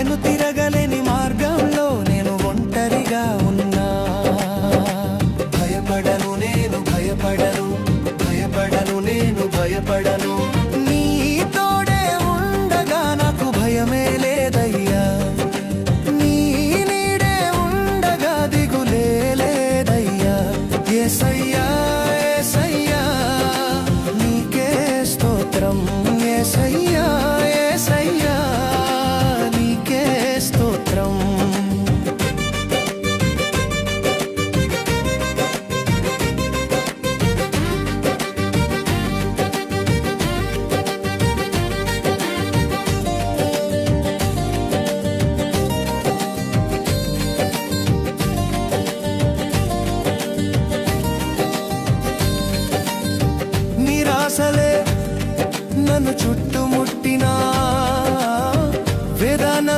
వెను తిరగలేని మార్గంలో నేను ఒంటరిగా ఉన్నా. భయపడను నేను భయపడను, భయపడను నేను భయపడను. నీ తోడే ఉండగా నాకు భయమే లేదయ్యా. నీ నీడే ఉండగా దిగులే లేదయ్యా. యేసయ్యా యేసయ్యా నీకే స్తోత్రం. యేసయ్యా యేసయ్యా నీకే స్తోత్రం. నిరాశలే నన్ను చుట్టుముట్టినా, వేదన